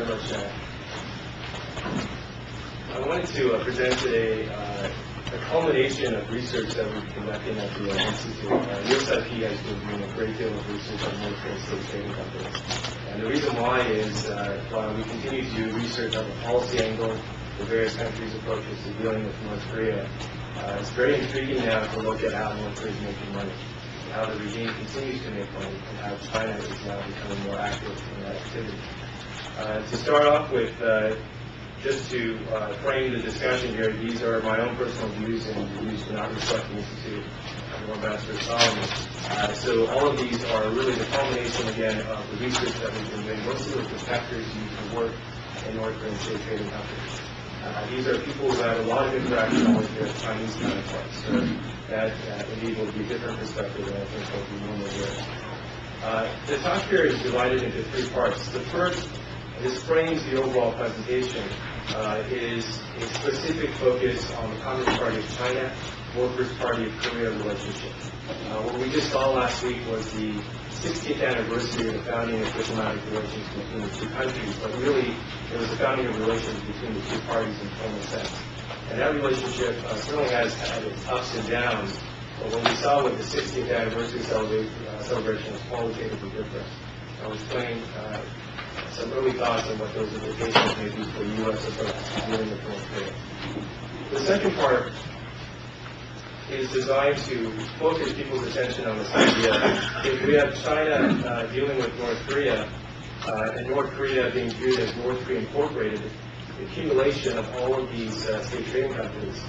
much, Jack. I wanted to present today a culmination of research that we've conducted at the Institute. USIP has been doing a great deal of research on North Korean state trading companies. And the reason why is while we continue to do research on the policy angle, the various countries' approaches to dealing with North Korea, it's very intriguing now to look at how North Korea is making money, how the regime continues to make money, and how China is now becoming more active in that activity. To start off with, just to frame the discussion here, these are my own personal views, and the views do not reflect the Institute or Ambassador Solomon. So all of these are really the culmination, again, of the research that we've been doing, mostly with protectors used to work in North Korean state trading companies. These are people who had a lot of interaction with their Chinese counterparts, so that indeed will be a different perspective than I think what we normally hear. The talk here is divided into three parts. The first, this frames the overall presentation, is a specific focus on the Communist Party of China, Workers' Party of Korea relationship. What we just saw last week was the 60th anniversary of the founding of diplomatic relations between the two countries, but really it was the founding of relations between the two parties in formal sense. And that relationship certainly has had its ups and downs, but what we saw with the 60th anniversary celebration was qualitatively different. I was playing some early thoughts on what those implications may be for U.S. approaches to dealing with North Korea. The second part is designed to focus people's attention on this idea. If we have China dealing with North Korea, and North Korea being viewed as North Korea Incorporated, the accumulation of all of these state trading companies,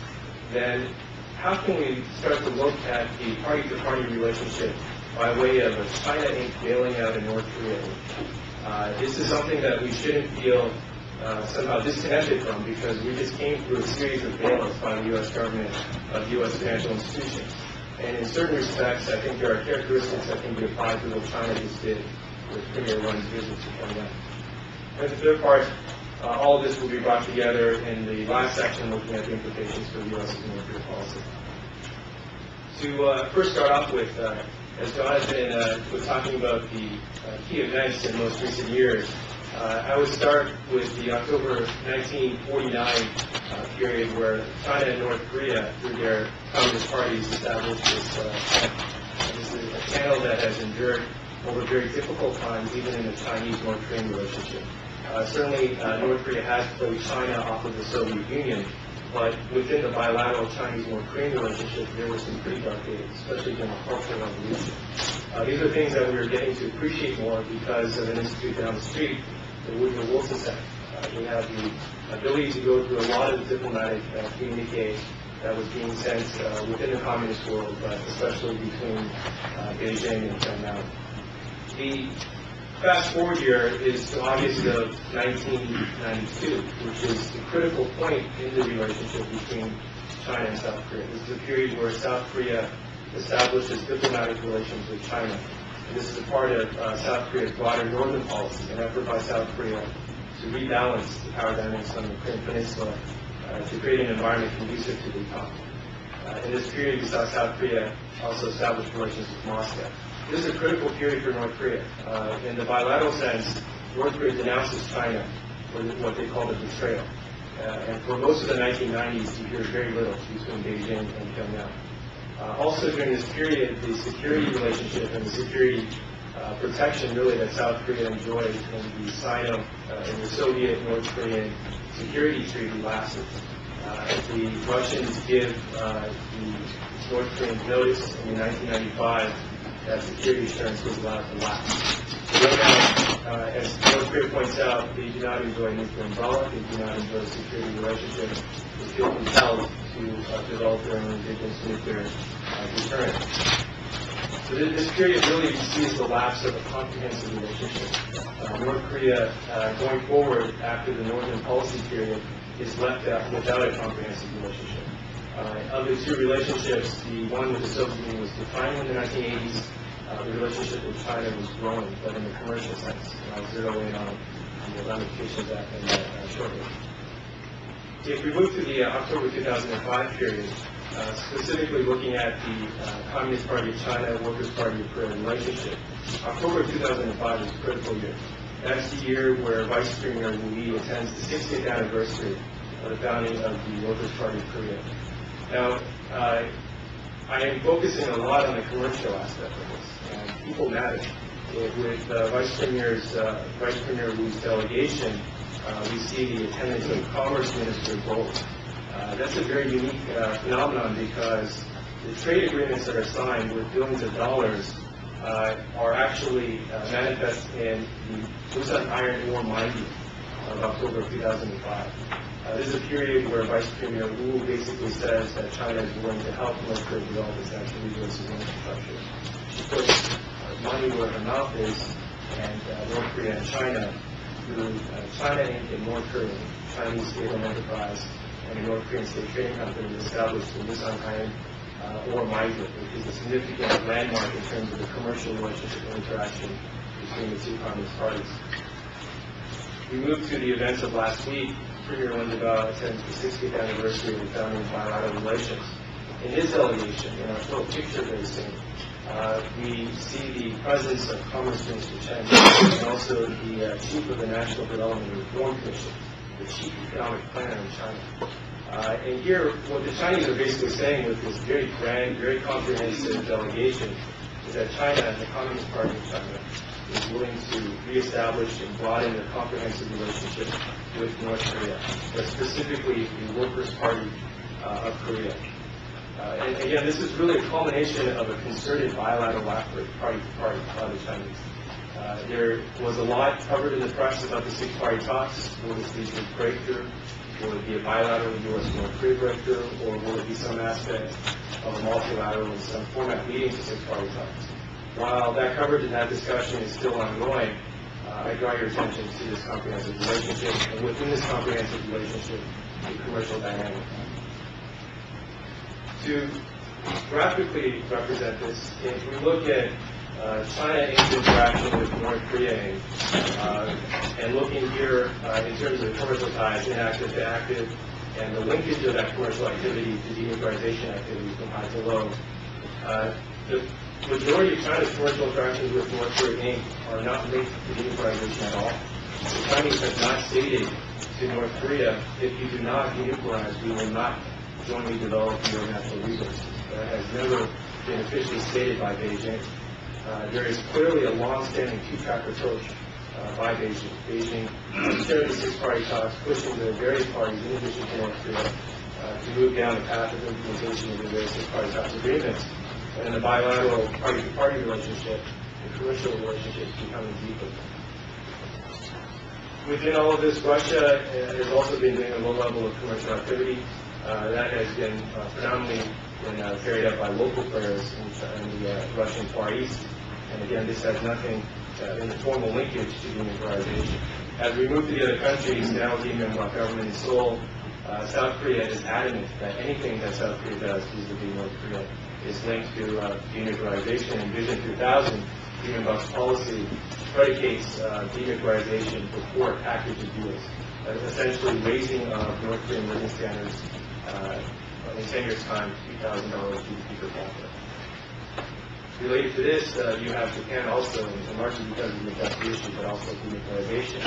then how can we start to look at the party-to-party relationship by way of a China Inc. bailing out in North Korea? This is something that we shouldn't feel somehow disconnected from, because we just came through a series of bailouts by the U.S. government of U.S. financial institutions. And in certain respects, I think there are characteristics that can be applied to what China just did with Premier Wen's visit to Pyongyang. And the third part, all of this will be brought together in the last section looking at the implications for the U.S.'s North Korea policy. To first start off with, as Jonathan was talking about the key events in most recent years, I would start with the October 1949 period where China and North Korea, through their Communist parties, established this a channel that has endured over very difficult times, even in the Chinese-North Korean relationship. Certainly, North Korea has played China off of the Soviet Union, but within the bilateral Chinese-North Korean relationship, there were some pretty dark days, especially during the Cultural Revolution. These are things that we are getting to appreciate more because of an institute down the street, the Woodrow Wilson Center. We have the ability to go through a lot of the diplomatic communique that was being sent within the communist world, but especially between Beijing and Pyongyang. The fast forward here is to August of 1992, which is the critical point in the relationship between China and South Korea. This is a period where South Korea establishes diplomatic relations with China. And this is a part of South Korea's broader northern policy, an effort by South Korea to rebalance the power dynamics on the Korean Peninsula to create an environment conducive to the economy. In this period, we saw South Korea also establish relations with Moscow. This is a critical period for North Korea. In the bilateral sense, North Korea denounces China for what they call the betrayal. And for most of the 1990s, you hear very little between Beijing and Pyongyang. Also during this period, the security relationship and the security protection really that South Korea enjoyed in the in the Soviet-North Korean security treaty lasted. The Russians give the North Koreans notice in 1995 that security assurance was allowed to last. So right now, as North Korea points out, they do not enjoy a nuclear umbrella, they do not enjoy a security relationship, they feel compelled to develop their own indigenous nuclear deterrent. So this period really sees the lapse of a comprehensive relationship. North Korea, going forward after the Northern Policy period, is left without a comprehensive relationship. Of the two relationships, the one with the Soviet Union was declining in the 1980s. The relationship with China was growing, but in the commercial sense. And I'll zero in on the ramifications of that shortly. If we move to the October 2005 period, specifically looking at the Communist Party of China, Workers' Party of Korea relationship, October 2005 is a critical year. That's the year where Vice Premier Wu attends the 60th anniversary of the founding of the Workers' Party of Korea. Now, I am focusing a lot on the commercial aspect of this, and people matter. With Vice Premier Wu's delegation, we see the attendance of Commerce Minister both. That's a very unique phenomenon because the trade agreements that are signed with billions of dollars are actually manifest in the Busan Iron Ore mine deal of October 2005. This is a period where Vice Premier Wu basically says that China is willing to help North Korea develop its natural resources and infrastructure. She puts money where her mouth is, and North Korea and China, through China Inc. and North Korea, Chinese state-owned enterprise, and a North Korean state trading company, established the Busan Iron Ore mine deal, which is a significant landmark in terms of the commercial relationship and interaction between the two communist parties. We moved to the events of last week. Premier Wen Jiabao attends the 60th anniversary of the founding of bilateral relations. In his delegation, in our little picture very soon, we see the presence of Commerce Minister Chen and also the chief of the National Development Reform Commission, the chief economic planner in China. And here, what the Chinese are basically saying with this very grand, very comprehensive delegation is that China, the Communist Party of China, is willing to reestablish and broaden a comprehensive relationship with North Korea, but specifically the Workers' Party of Korea. And again, this is really a culmination of a concerted bilateral effort, party to party, by the Chinese. There was a lot covered in the press about the six-party talks. Will this lead to a breakthrough? Will it be a bilateral U.S.-North Korea breakthrough, or will it be some aspect of a multilateral in some format leading to six-party talks? While that coverage and that discussion is still ongoing, I draw your attention to this comprehensive relationship, and within this comprehensive relationship, the commercial dynamic. To graphically represent this, if we look at China Inc. interaction with North Korea and looking here in terms of the commercial ties, inactive to active, and the linkage of that commercial activity to denuclearization activity from high to low, the majority of China's commercial interactions with North Korea Inc. are not linked to denuclearization at all. The Chinese have not stated to North Korea, if you do not denuclearize, we will not jointly develop your natural resources. That has never been officially stated by Beijing. There is clearly a long-standing two-track approach by Beijing. Beijing, during the six-party talks, pushing the various parties, in addition to North Korea, to move down the path of implementation of the various six-party talks agreements. And in the bilateral party-to-party relationship, the commercial relationship is becoming deeper. Within all of this, Russia has also been doing a low level of commercial activity. That has been predominantly carried out by local players in the Russian Far East. And again, this has nothing in the formal linkage to denuclearization. As we move to the other countries, now the Myanmar government in Seoul, South Korea is adamant that anything that South Korea does vis-a-vis North Korea is linked to denuclearization. And Vision 2000, Myanmar's policy, predicates denuclearization before a package of deals, essentially raising North Korean living standards in 10 years' time, $2,000 GDP per capita. Related to this, you have Japan also, and largely because of the investor issue, but also denuclearization,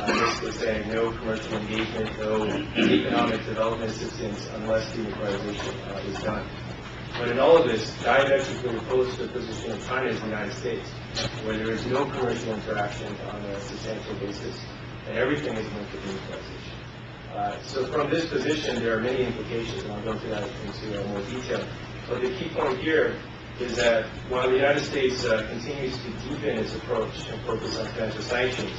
basically saying no commercial engagement, no economic development assistance unless denuclearization is done. But in all of this, diametrically opposed to the position of China is the United States, where there is no commercial interaction on a substantial basis, and everything is linked to denuclearization. So from this position, there are many implications, and I'll go into that into more detail. But the key point here is that while the United States continues to deepen its approach and focus on financial sanctions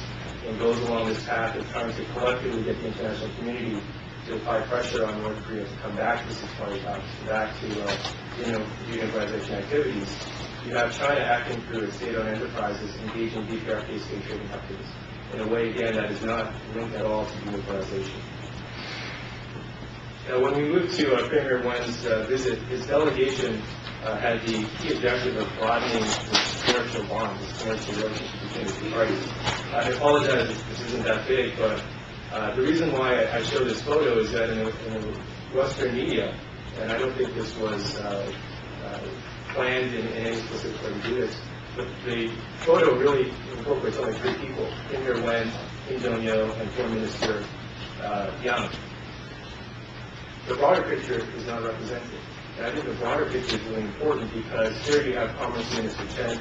and goes along this path of trying to collectively get the international community to apply pressure on North Korea to come back to six-party talks, back to denuclearization activities, you have China acting through its state-owned enterprises engaging DPRK state trading companies in a way, again, that is not linked at all to denuclearization. Now, when we moved to Premier Wen's visit, his delegation had the key objective of broadening the commercial bond, the commercial relationship between the two parties. I apologize if this isn't that big, but the reason why I show this photo is that in the Western media, and I don't think this was planned in any specific way to do this, the photo really incorporates only three people: Premier Wen, Kim Jong-il, and Foreign Minister Yang. The broader picture is not represented. And I think the broader picture is really important because here you have Commerce Minister Chen,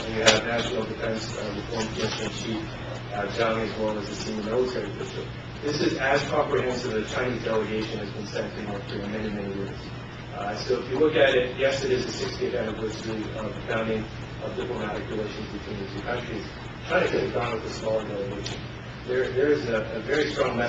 and you have National Defense Reform Commissioner-in-Chief Zhang, as well as the senior military official. This is as comprehensive as the Chinese delegation has been sent to North Korea in many, many years. So if you look at it, yes, it is the 60th anniversary of the founding of diplomatic relations between the two countries. China could have gone with a smaller delegation. There is a very strong message